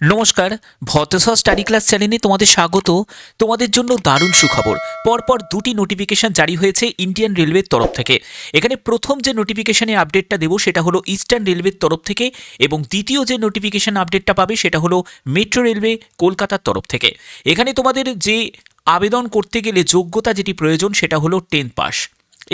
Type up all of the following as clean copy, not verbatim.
নমস্কার, ভতেশা study class চ্যানেলে তোমাদের স্বাগত। তোমাদের জন্য দারুণ সুখবর। পরপর দুটি নোটিফিকেশন জারি হয়েছে ইন্ডিয়ান রেলওয়ের তরফ থেকে। এখানে প্রথম যে নোটিফিকেশনে আপডেটটা দেবো সেটা হলো ইস্টার্ন রেলওয়ের তরফ থেকে, এবং দ্বিতীয় যে নোটিফিকেশন আপডেটটা পাবে সেটা হলো মেট্রো রেলওয়ে কলকাতার তরফ থেকে। এখানে তোমাদের যে আবেদন করতে গেলে যোগ্যতা যেটি প্রয়োজন সেটা হলো 10th পাস।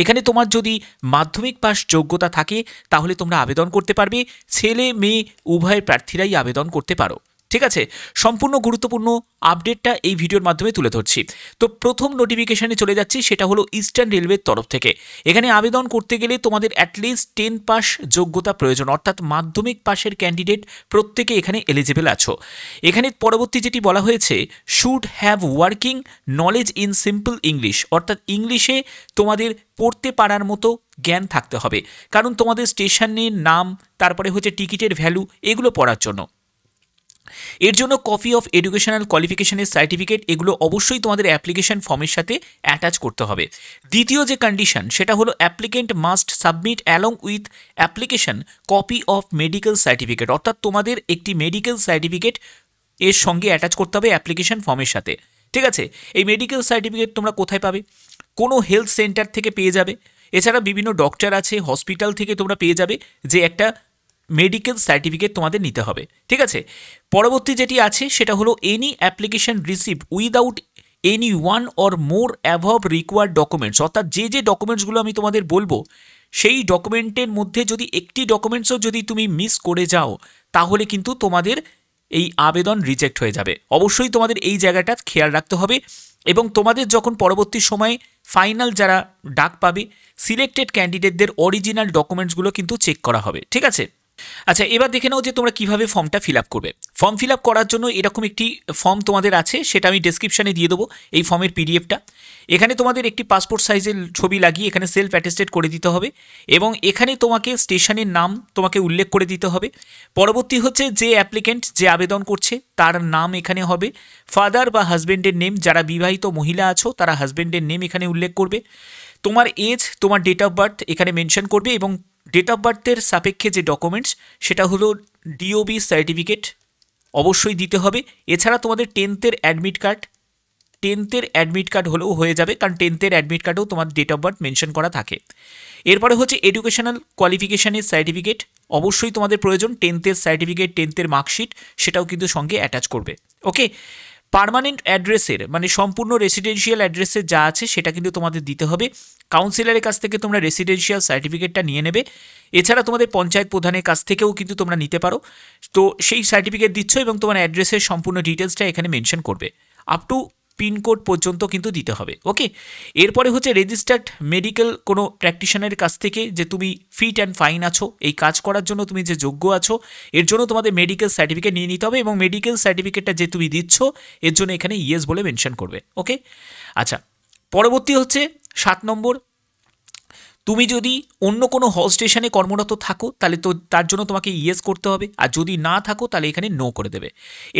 এখানে তোমার যদি মাধ্যমিক পাস যোগ্যতা থাকে তাহলে তোমরা আবেদন করতে পারবে। ছেলে মেয়ে উভয় প্রার্থীরাই আবেদন করতে পারো। ঠিক আছে, সম্পূর্ণ গুরুত্বপূর্ণ আপডেটটা এই ভিডিওর মাধ্যমে তুলে ধরছি। তো প্রথম নোটিফিকেশনে চলে যাচ্ছি, সেটা হলো ইস্টার্ন রেলওয়ের তরফ থেকে। এখানে আবেদন করতে গেলে তোমাদের অ্যাটলিস্ট 10 পাস যোগ্যতা প্রয়োজন, অর্থাৎ মাধ্যমিক পাশের ক্যান্ডিডেট প্রত্যেকে এখানে এলিজিবল আছো। এখানে পরবর্তী যেটি বলা হয়েছে, should have working knowledge in simple English, অর্থাৎ ইংলিশে তোমাদের পড়তে পারার মতো জ্ঞান থাকতে হবে, কারণ তোমাদের স্টেশনের নাম, তারপরে হচ্ছে টিকিটের ভ্যালু, এগুলো পড়ার জন্য। এর জন্য কপি অফ এডুকেশনাল কোয়ালিফিকেশনের সার্টিফিকেট এগুলো অবশ্যই তোমাদের অ্যাপ্লিকেশন ফর্মের সাথে অ্যাটাচ করতে হবে। দ্বিতীয় যে কন্ডিশন সেটা হলো applicant must submit along with application copy of medical certificate, অর্থাৎ তোমাদের একটি মেডিকেল সার্টিফিকেট এর সঙ্গে অ্যাটাচ করতে হবে অ্যাপ্লিকেশন ফর্মের সাথে। ঠিক আছে, এই মেডিকেল সার্টিফিকেট তোমরা কোথায় পাবে? কোনো হেলথ সেন্টার থেকে পেয়ে যাবে। এছাড়া বিভিন্ন ডক্টর আছে, হসপিটাল থেকে তোমরা পেয়ে যাবে যে একটা মেডিকেল সার্টিফিকেট তোমাদের নিতে হবে। ঠিক আছে, পরবর্তী যেটি আছে সেটা হলো any application received without any one or more above required documents, অর্থাৎ যে যে ডকুমেন্টসগুলো আমি তোমাদের বলবো সেই ডকুমেন্টের মধ্যে যদি একটি ডকুমেন্টসও যদি তুমি মিস করে যাও তাহলে কিন্তু তোমাদের এই আবেদন রিজেক্ট হয়ে যাবে। অবশ্যই তোমাদের এই জায়গাটা খেয়াল রাখতে হবে, এবং তোমাদের যখন পরবর্তী সময়ে ফাইনাল যারা ডাক পাবে সিলেক্টেড ক্যান্ডিডেটদের অরিজিনাল ডকুমেন্টসগুলো কিন্তু চেক করা হবে। ঠিক আছে, আচ্ছা এবার দেখে নাও যে তোমরা কিভাবে ফর্মটা ফিল আপ করবে। ফর্ম ফিল আপ করার জন্য এরকম একটি ফর্ম তোমাদের আছে, সেটা আমি ডেসক্রিপশানে দিয়ে দেবো এই ফর্মের পিডিএফটা। এখানে তোমাদের একটি পাসপোর্ট সাইজের ছবি লাগিয়ে এখানে সেলফ অ্যাটেস্টেড করে দিতে হবে, এবং এখানে তোমাকে স্টেশনের নাম তোমাকে উল্লেখ করে দিতে হবে। পরবর্তী হচ্ছে যে অ্যাপ্লিকেন্ট যে আবেদন করছে তার নাম এখানে হবে, ফাদার বা হাজব্যান্ডের নেম, যারা বিবাহিত মহিলা আছো তারা হাজব্যান্ডের নেম এখানে উল্লেখ করবে। তোমার এজ, তোমার ডেট অফ বার্থ এখানে মেনশন করবে, এবং ডেট অফ বার্থের সাপেক্ষে যে ডকুমেন্টস সেটা হলো ডিওবি সার্টিফিকেট অবশ্যই দিতে হবে। এছাড়া তোমাদের 10th অ্যাডমিট কার্ড হলেও হয়ে যাবে, কারণ 10th অ্যাডমিট কার্ডেও তোমার ডেট অফ বার্থ মেনশন করা থাকে। এরপরে হচ্ছে এডুকেশনাল কোয়ালিফিকেশানের সার্টিফিকেট অবশ্যই তোমাদের প্রয়োজন, 10th সার্টিফিকেট, 10th মার্কশিট সেটাও কিন্তু সঙ্গে অ্যাটাচ করবে। ওকে, পার্মানেন্ট অ্যাড্রেসের মানে সম্পূর্ণ রেসিডেন্সিয়াল অ্যাড্রেসের যা আছে সেটা কিন্তু তোমাদের দিতে হবে। কাউন্সিলরের কাছ থেকে তোমরা রেসিডেন্সিয়াল সার্টিফিকেটটা নিয়ে নেবে। এছাড়া তোমাদের পঞ্চায়েত প্রধানের কাছ থেকেও কিন্তু তোমরা নিতে পারো। তো সেই সার্টিফিকেট দিচ্ছ এবং তোমার অ্যাড্রেসের সম্পূর্ণ ডিটেলসটা এখানে মেনশন করবে, আপ টু পিনকোড পর্যন্ত কিন্তু দিতে হবে। ওকে, এরপরে হচ্ছে রেজিস্টার্ড মেডিকেল কোনো প্র্যাকটিশনারের কাছ থেকে যে তুমি ফিট অ্যান্ড ফাইন আছো, এই কাজ করার জন্য তুমি যে যোগ্য আছো, এর জন্য তোমাদের মেডিকেল সার্টিফিকেট নিয়ে নিতে হবে, এবং মেডিকেল সার্টিফিকেটটা যে তুমি দিচ্ছ এর জন্য এখানে ইয়েস বলে মেনশন করবে। ওকে, আচ্ছা পরবর্তী হচ্ছে 7 নম্বর, তুমি যদি অন্য কোনো হল স্টেশনে কর্মরত থাকো তাহলে তো তার জন্য তোমাকে ইয়েস করতে হবে, আর যদি না থাকো তাহলে এখানে নো করে দেবে।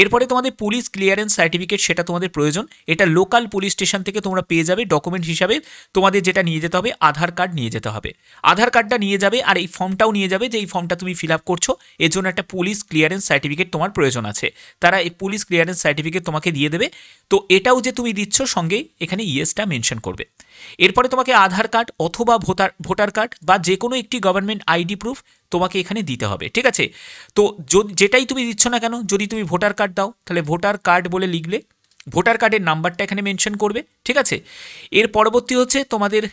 এরপরে তোমাদের পুলিশ ক্লিয়ারেন্স সার্টিফিকেট সেটা তোমাদের প্রয়োজন, এটা লোকাল পুলিশ স্টেশন থেকে তোমরা পেয়ে যাবে। ডকুমেন্ট হিসাবে তোমাদের যেটা নিয়ে যেতে হবে আধার কার্ড নিয়ে যেতে হবে, আধার কার্ডটা নিয়ে যাবে, আর এই ফর্মটাও নিয়ে যাবে যে এই ফর্মটা তুমি ফিল আপ করছো এর জন্য একটা পুলিশ ক্লিয়ারেন্স সার্টিফিকেট তোমার প্রয়োজন আছে, তারা এই পুলিশ ক্লিয়ারেন্স সার্টিফিকেট তোমাকে দিয়ে দেবে। তো এটাও যে তুমি দিচ্ছ সঙ্গে এখানে ইয়েসটা মেনশন করবে। এরপরে তোমাকে আধার কার্ড অথবা ভোটার কার্ড বা যে কোনো একটি গভর্নমেন্ট আইডি প্রুফ তোমাকে এখানে দিতে হবে। ঠিক আছে, তো যেটাই তুমি দিচ্ছ না কেন, যদি তুমি ভোটার কার্ড দাও তাহলে ভোটার কার্ড বলে লিখলে ভোটার কার্ডের নাম্বারটা এখানে মেনশন করবে। ঠিক আছে, এর পরবর্তী হচ্ছে তোমাদের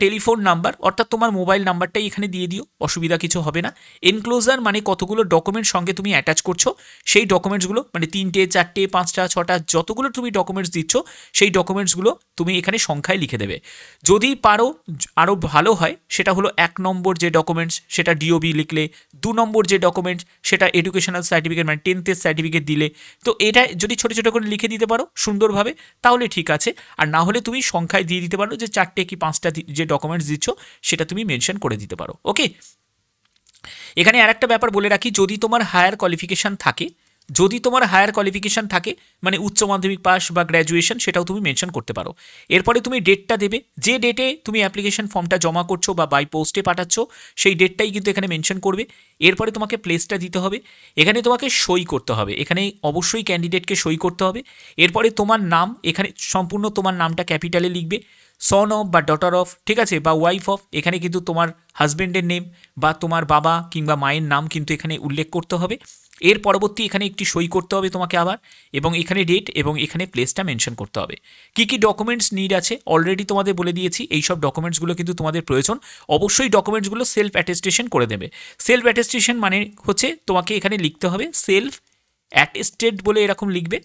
টেলিফোন নাম্বার, অর্থাৎ তোমার মোবাইল নাম্বারটাই এখানে দিয়ে দিও, অসুবিধা কিছু হবে না। এনক্লোজার মানে কতগুলো ডকুমেন্টস সঙ্গে তুমি অ্যাটাচ করছো, সেই ডকুমেন্টসগুলো মানে 3টে 4টে 5টা 6টা যতগুলো তুমি ডকুমেন্টস দিচ্ছ সেই ডকুমেন্টসগুলো তুমি এখানে সংখ্যায় লিখে দেবে। যদি পারো আরও ভালো হয়, সেটা হলো 1 নম্বর যে ডকুমেন্টস সেটা ডিওবি লিখলে, 2 নম্বর যে ডকুমেন্টস সেটা এডুকেশনাল সার্টিফিকেট মানে 10th সার্টিফিকেট দিলে। তো এটা যদি ছোটো ছোটো করে লিখে দিতে পারো সুন্দরভাবে তাহলে ঠিক আছে, আর না হলে তুমি সংখ্যায় দিয়ে দিতে পারো যে 4টে কি 5টা যে ডকুমেন্টস দিচ্ছ সেটা তুমি মেনশন করে দিতে পারো। ওকে, এখানে আর একটা ব্যাপার বলে রাখি, যদি তোমার হায়ার কোয়ালিফিকেশান থাকে, যদি তোমার হায়ার কোয়ালিফিকেশান থাকে মানে উচ্চ মাধ্যমিক পাস বা গ্র্যাজুয়েশন, সেটাও তুমি মেনশন করতে পারো। এরপরে তুমি ডেটটা দেবে, যে ডেটে তুমি অ্যাপ্লিকেশন ফর্মটা জমা করছো বা বাই পোস্টে পাঠাচ্ছ সেই ডেটটাই কিন্তু এখানে মেনশন করবে। এরপরে তোমাকে প্লেসটা দিতে হবে, এখানে তোমাকে সই করতে হবে, এখানে অবশ্যই ক্যান্ডিডেটকে সই করতে হবে। এরপরে তোমার নাম, এখানে সম্পূর্ণ তোমার নামটা ক্যাপিটালে লিখবে, সন অফ বা ডটার অফ, ঠিক আছে, বা ওয়াইফ অফ, এখানে কিন্তু তোমার হাজব্যান্ডের নেম বা তোমার বাবা কিংবা মায়ের নাম কিন্তু এখানে উল্লেখ করতে হবে। এর পরবর্তী এখানে একটি সই করতে হবে তোমাকে আবার, এবং এখানে ডেট এবং এখানে প্লেসটা মেনশন করতে হবে। কী কী ডকুমেন্টস নিড আছে অলরেডি তোমাদের বলে দিয়েছি, এই সব ডকুমেন্টসগুলো কিন্তু তোমাদের প্রয়োজন। অবশ্যই ডকুমেন্টসগুলো সেলফ অ্যাটেস্টেশন করে দেবে। সেলফ অ্যাটেস্টেশন মানে হচ্ছে তোমাকে এখানে লিখতে হবে সেলফ অ্যাটেস্টেড বলে এরকম লিখবে,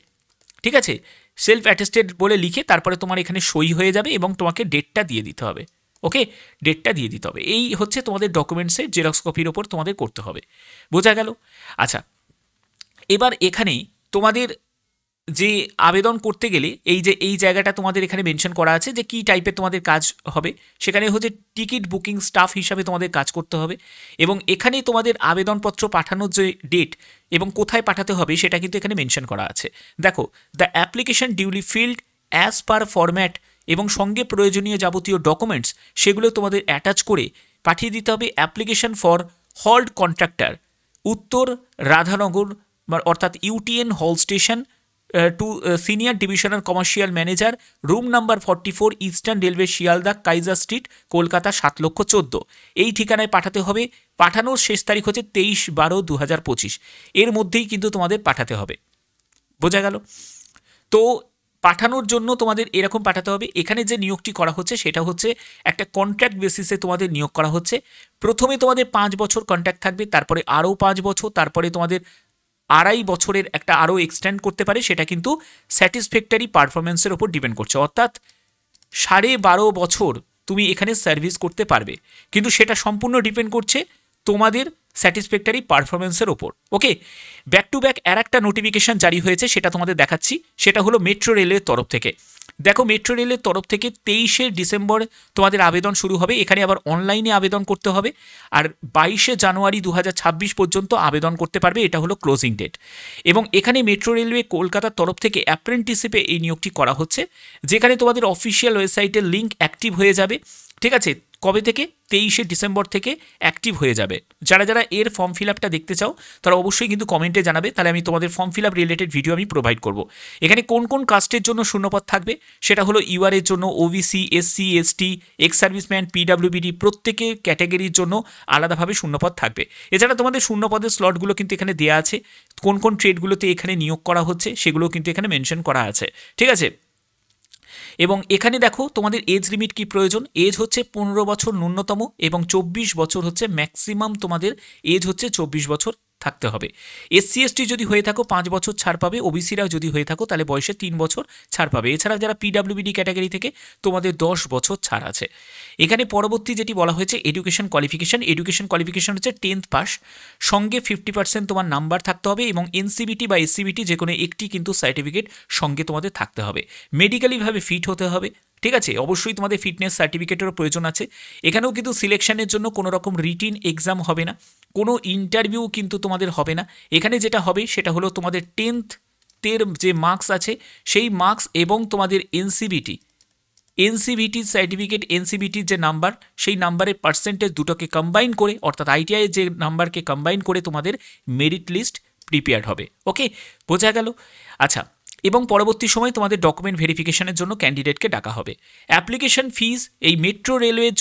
ঠিক আছে, সেলফ অ্যাটেস্টেড বলে লিখে তারপরে তোমার এখানে সই হয়ে যাবে এবং তোমাকে ডেটটা দিয়ে দিতে হবে। ওকে, ডেটটা দিয়ে দিতে হবে। এই হচ্ছে তোমাদের ডকুমেন্টসের জেরক্স কপির ওপর তোমাদের করতে হবে। বোঝা গেল? আচ্ছা, এবার এখানে তোমাদের যে আবেদন করতে গেলে এই জায়গাটা তোমাদের এখানে মেনশন করা আছে যে কী টাইপের তোমাদের কাজ হবে। সেখানে হচ্ছে টিকিট বুকিং স্টাফ হিসাবে তোমাদের কাজ করতে হবে, এবং এখানে তোমাদের আবেদনপত্র পাঠানোর যে ডেট এবং কোথায় পাঠাতে হবে সেটা কিন্তু এখানে মেনশন করা আছে। দেখো, the application duly field as per format, এবং সঙ্গে প্রয়োজনীয় যাবতীয় ডকুমেন্টস সেগুলো তোমাদের অ্যাটাচ করে পাঠিয়ে দিতে হবে অ্যাপ্লিকেশন ফর হল্ড কন্ট্রাক্টর, উত্তর রাধানগর অর্থাৎ ইউটিএন হল station to senior divisional commercial manager, room number 44, eastern railway, Sealdah, Kaiser street, Kolkata 7,14,000। এই ঠিকানায় পাঠাতে হবে। পাঠানোর শেষ তারিখ হচ্ছে 23/12/2025। এর মধ্যেই কিন্তু তোমাদের পাঠাতে হবে। বোঝা গেল? তো পাঠানোর জন্য তোমাদের এরকম পাঠাতে হবে। এখানে যে নিয়োগটি করা হচ্ছে সেটা হচ্ছে একটা কন্ট্রাক্ট বেসিসে তোমাদের নিয়োগ করা হচ্ছে। প্রথমে তোমাদের 5 বছর কন্ট্রাক্ট থাকবে, তারপরে আরও 5 বছর, তারপরে তোমাদের 2.5 বছরের একটা আরও এক্সটেন্ড করতে পারে। সেটা কিন্তু স্যাটিসফ্যাক্টরি পারফরমেন্সের ওপর ডিপেন্ড করছে, অর্থাৎ 12.5 বছর তুমি এখানে সার্ভিস করতে পারবে, কিন্তু সেটা সম্পূর্ণ ডিপেন্ড করছে তোমাদের স্যাটিসফ্যাক্টরি পারফরমেন্সের ওপর। ওকে, ব্যাক টু ব্যাক আর একটা নোটিফিকেশান জারি হয়েছে, সেটা তোমাদের দেখাচ্ছি। সেটা হলো মেট্রো রেলের তরফ থেকে। দেখো, মেট্রো রেলের তরফ থেকে 23শে ডিসেম্বর তোমাদের আবেদন শুরু হবে। এখানে আবার অনলাইনে আবেদন করতে হবে, আর 22শে জানুয়ারি 2026 পর্যন্ত আবেদন করতে পারবে, এটা হলো ক্লোজিং ডেট। এবং এখানে মেট্রো রেলওয়ে কলকাতার তরফ থেকে অ্যাপ্রেন্টিসশিপে এই নিয়োগটি করা হচ্ছে, যেখানে তোমাদের অফিসিয়াল ওয়েবসাইটের লিঙ্ক অ্যাক্টিভ হয়ে যাবে। ঠিক আছে, কবে থেকে? 23শে ডিসেম্বর থেকে অ্যাক্টিভ হয়ে যাবে। যারা যারা এর ফর্ম ফিল আপটা দেখতে চাও তারা অবশ্যই কিন্তু কমেন্টে জানাবে, তাহলে আমি তোমাদের form fill up related video আমি প্রোভাইড করব। এখানে কোন কোন কাস্টের জন্য শূন্যপদ থাকবে সেটা হলো ইউআরের জন্য, OBC, SC, ST, ex serviceman, পিডাব্লিউবিডি, প্রত্যেকের ক্যাটাগরির জন্য আলাদাভাবে শূন্যপদ থাকবে। এছাড়া তোমাদের শূন্যপদের স্লটগুলো কিন্তু এখানে দেওয়া আছে, কোন কোন ট্রেডগুলোতে এখানে নিয়োগ করা হচ্ছে সেগুলো কিন্তু এখানে মেনশন করা আছে। ঠিক আছে, এবং এখানে দেখো তোমাদের এজ লিমিট কি প্রয়োজন। এজ হচ্ছে 15 বছর ন্যূনতম, এবং 24 বছর হচ্ছে ম্যাক্সিমাম। তোমাদের এজ হচ্ছে 24 বছর থাকতে হবে। এসসি এসটি যদি হয়ে থাকো 5 বছর ছাড় পাবে, ওবিসিরা যদি হয়ে থাকো তাহলে বয়সে 3 বছর ছাড় পাবে। এছাড়া যারা পিডাব্লিউবিডি ক্যাটাগরি থেকে তোমাদের 10 বছর ছাড় আছে। এখানে পরবর্তী যেটি বলা হয়েছে এডুকেশন কোয়ালিফিকেশন। এডুকেশন কোয়ালিফিকেশন হচ্ছে 10th পাস, সঙ্গে 50% তোমার নাম্বার থাকতে হবে, এবং এনসিবিটি বা এসসিবিটি যে কোনো একটি কিন্তু সার্টিফিকেট সঙ্গে তোমাদের থাকতে হবে। মেডিকেলিভাবে ফিট হতে হবে। ঠিক আছে, অবশ্যই তোমাদের ফিটনেস সার্টিফিকেটেরও প্রয়োজন আছে। এখানেও কিন্তু সিলেকশনের জন্য কোনো রকম রিটিন এক্সাম হবে না, কোনো ইন্টারভিউ কিন্তু তোমাদের হবে না। এখানে যেটা হবে সেটা হলো তোমাদের 10th যে মার্কস আছে সেই মার্কস এবং তোমাদের এনসিবিটি সার্টিফিকেট, এনসিবিটির যে নাম্বার সেই নাম্বারের পার্সেন্টেজ দুটোকে কম্বাইন করে, অর্থাৎ আইটিআইয়ের যে নাম্বারকে কম্বাইন করে তোমাদের মেরিট লিস্ট প্রিপেয়ার হবে। ওকে, বোঝা গেল? আচ্ছা, এবং পরবর্তী সময় তোমাদের ডকুমেন্ট ভেরিফিকেশনের জন্য ক্যান্ডিডেটকে ডাকা হবে। অ্যাপ্লিকেশন ফিস এই মেট্রো রেলওয়ের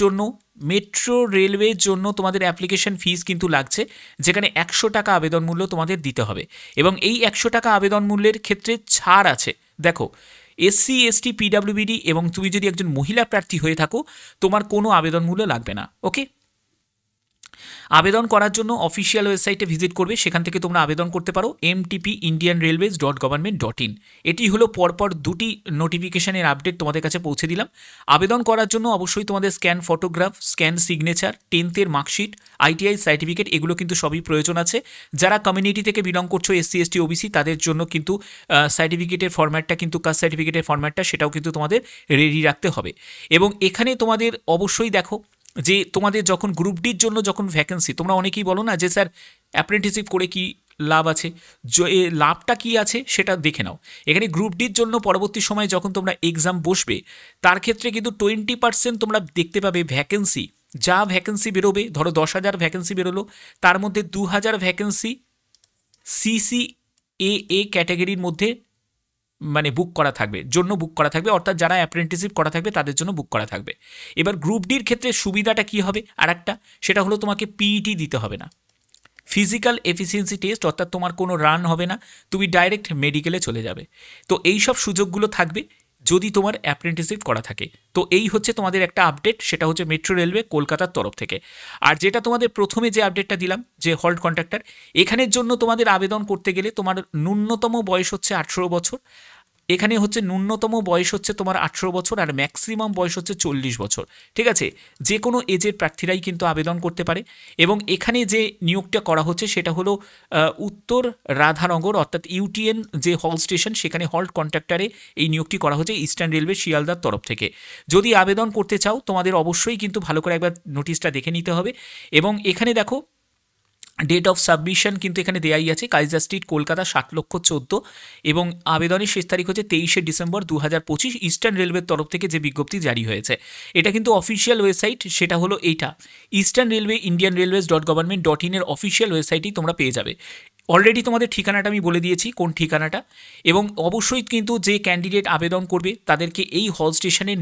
জন্য তোমাদের অ্যাপ্লিকেশন ফিস কিন্তু লাগছে, যেখানে 100 টাকা আবেদন মূল্য তোমাদের দিতে হবে, এবং এই 100 টাকা আবেদন মূল্যের ক্ষেত্রে ছাড় আছে। দেখো, এসসি, এসটি, পিডাব্লিউবিডি এবং তুমি যদি একজন মহিলা প্রার্থী হয়ে থাকো তোমার কোনো আবেদন মূল্য লাগবে না। ওকে, আবেদন করার জন্য অফিসিয়াল ওয়েবসাইটে ভিজিট করবে, সেখান থেকে তোমরা আবেদন করতে পারো mtp.indianrailways.government.in। এটি হলো পরপর দুটি নোটিফিকেশনের আপডেট তোমাদের কাছে পৌঁছে দিলাম। আবেদন করার জন্য অবশ্যই তোমাদের scan photograph, scan signature, 10th marksheet, ITI certificate, এগুলো কিন্তু সবই প্রয়োজন আছে। যারা কমিউনিটি থেকে বিলং করছো, এসসি, এসটি, ওবিসি, তাদের জন্য কিন্তু সার্টিফিকেটের ফরম্যাটটা কিন্তু কাস্ট সার্টিফিকেটের ফরম্যাটটা সেটাও কিন্তু তোমাদের রেডি রাখতে হবে। এবং এখানে তোমাদের অবশ্যই দেখো যে তোমাদের যখন গ্রুপ ডির জন্য যখন ভ্যাকেন্সি, তোমরা অনেকেই বলো না যে স্যার অ্যাপ্রেন্টিসশিপ করে কি লাভ আছে। এ লাভটা কি আছে সেটা দেখে নাও। এখানে গ্রুপ ডির জন্য পরবর্তী সময়ে যখন তোমরা এক্সাম বসবে তার ক্ষেত্রে কিন্তু 20% তোমরা দেখতে পাবে ভ্যাকেন্সি, যা ভ্যাকেন্সি বেরোবে, ধরো 10,000 ভ্যাকেন্সি বেরোলো, তার মধ্যে 2,000 ভ্যাকেন্সি CCAA ক্যাটাগরির মধ্যে মানে বুক করা থাকবে, বুক করা থাকবে, অর্থাৎ যারা অ্যাপ্রেন্টিসশিপ করা থাকবে তাদের জন্য বুক করা থাকবে। এবার গ্রুপ ডির ক্ষেত্রে সুবিধাটা কি হবে আর একটা, সেটা হলো তোমাকে পিইটি দিতে হবে না, ফিজিক্যাল এফিসিয়েন্সি টেস্ট, অর্থাৎ তোমার কোনো রান হবে না, তুমি ডাইরেক্ট মেডিকেলে চলে যাবে। তো এই সব সুযোগগুলো থাকবে যদি তোমার অ্যাপ্রেন্টিসশিপ করা থাকে। তো এই হচ্ছে তোমাদের একটা আপডেট, সেটা হচ্ছে মেট্রো রেলওয়ে কলকাতার তরফ থেকে। আর যেটা তোমাদের প্রথমে যে আপডেটটা দিলাম যে হল্ট কন্ট্রাক্টর, এখানের জন্য তোমাদের আবেদন করতে গেলে তোমার ন্যূনতম বয়স হচ্ছে 18 বছর। এখানে হচ্ছে ন্যূনতম বয়স হচ্ছে তোমার 18 বছর আর ম্যাক্সিমাম বয়স হচ্ছে 40 বছর। ঠিক আছে, যে কোনো এজের প্রার্থীরাই কিন্তু আবেদন করতে পারে। এবং এখানে যে নিয়োগটা করা হচ্ছে সেটা হলো উত্তর রাধানগর অর্থাৎ ইউটিএন যে হল স্টেশন, সেখানে হল্ট কন্ট্রাক্টরে এই নিয়োগটি করা হচ্ছে ইস্টার্ন রেলওয়ে শিয়ালদার তরফ থেকে। যদি আবেদন করতে চাও তোমাদের অবশ্যই কিন্তু ভালো করে একবার নোটিশটা দেখে নিতে হবে। এবং এখানে দেখো ডেট অফ সাবমিশন কিন্তু এখানে দেয়াই আছে, কাইজার স্ট্রিট কলকাতা 7,14,000 এবং আবেদনের শেষ তারিখ হচ্ছে 23শে ডিসেম্বর 2025 ইস্টার্ন রেলওয়ের তরফ থেকে যে বিজ্ঞপ্তি জারি হয়েছে। এটা কিন্তু অফিসিয়াল ওয়েবসাইট, সেটা হলো এইটা eastern railway Indian railways .gov.in এর অফিসিয়াল ওয়েবসাইটেই তোমরা পেয়ে যাবে। অলরেডি তোমাদের ঠিকানাটা আমি বলে দিয়েছি কোন ঠিকানাটা। এবং অবশ্যই কিন্তু যে ক্যান্ডিডেট আবেদন করবে তাদেরকে এই হল স্টেশনের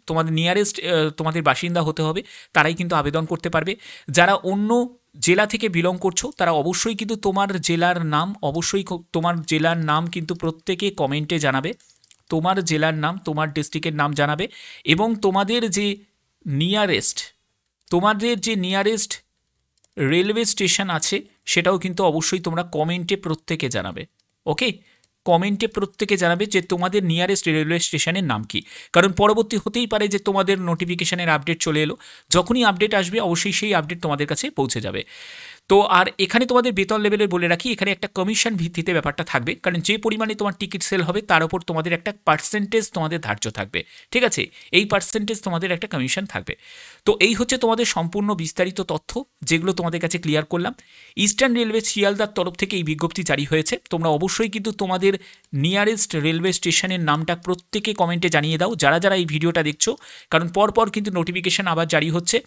তোমাদের নিয়ারেস্ট তোমাদের বাসিন্দা হতে হবে, তারাই কিন্তু আবেদন করতে পারবে। যারা অন্য জেলা থেকে বিলং করছো তারা অবশ্যই কিন্তু তোমার জেলার নাম কিন্তু প্রত্যেকে কমেন্টে জানাবে, তোমার জেলার নাম, তোমার ডিস্ট্রিক্টের নাম জানাবে। এবং তোমাদের যে নিয়ারেস্ট রেলওয়ে স্টেশন আছে সেটাও কিন্তু অবশ্যই তোমরা কমেন্টে প্রত্যেকে জানাবে। ওকে, কমেন্টে প্রত্যেকে জানাবে যে তোমাদের নিয়ারেস্ট রেলওয়ে স্টেশনের নাম কি, কারণ পরবর্তী হতেই পারে যে তোমাদের নোটিফিকেশনের আপডেট চলে এলো, যখনই আপডেট আসবে অবশ্যই সেই আপডেট তোমাদের কাছে পৌঁছে যাবে। তো আর এখানে তোমাদের বেতন লেভেলের বলে রাখি, এখানে একটা কমিশন ভিত্তিতে ব্যাপারটা থাকবে, কারণ যে পরিমাণে তোমার টিকিট সেল হবে তার উপর তোমাদের একটা পার্সেন্টেজ তোমাদের ধার্য থাকবে। ঠিক আছে, এই পার্সেন্টেজ তোমাদের একটা কমিশন থাকবে। তো এই হচ্ছে তোমাদের সম্পূর্ণ বিস্তারিত তথ্য যেগুলো তোমাদের কাছে ক্লিয়ার করলাম। ইস্টার্ন রেলওয়ে শিয়ালদার তরফ থেকে এই বিজ্ঞপ্তি জারি হয়েছে। তোমরা অবশ্যই কিন্তু তোমাদের নিয়ারেস্ট রেলওয়ে স্টেশনের নামটা প্রত্যেকে কমেন্টে জানিয়ে দাও যারা যারা এই ভিডিওটা দেখছো, কারণ পরপর কিন্তু নোটিফিকেশন আবার জারি হচ্ছে।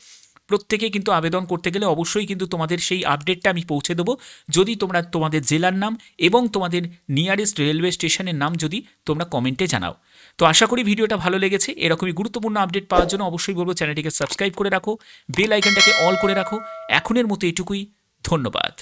প্রত্যেকে কিন্তু আবেদন করতে গেলে অবশ্যই কিন্তু তোমাদের সেই আপডেটটা আমি পৌঁছে দেবো যদি তোমরা তোমাদের জেলার নাম এবং তোমাদের নিয়ারেস্ট রেলওয়ে স্টেশনের নাম যদি তোমরা কমেন্টে জানাও। তো আশা করি ভিডিওটা ভালো লেগেছে। এরকমই গুরুত্বপূর্ণ আপডেট পাওয়ার জন্য অবশ্যই বলবো চ্যানেলটিকে সাবস্ক্রাইব করে রাখো, বেল আইকনটাকে অল করে রাখো। এখনের মতো এটুকুই, ধন্যবাদ।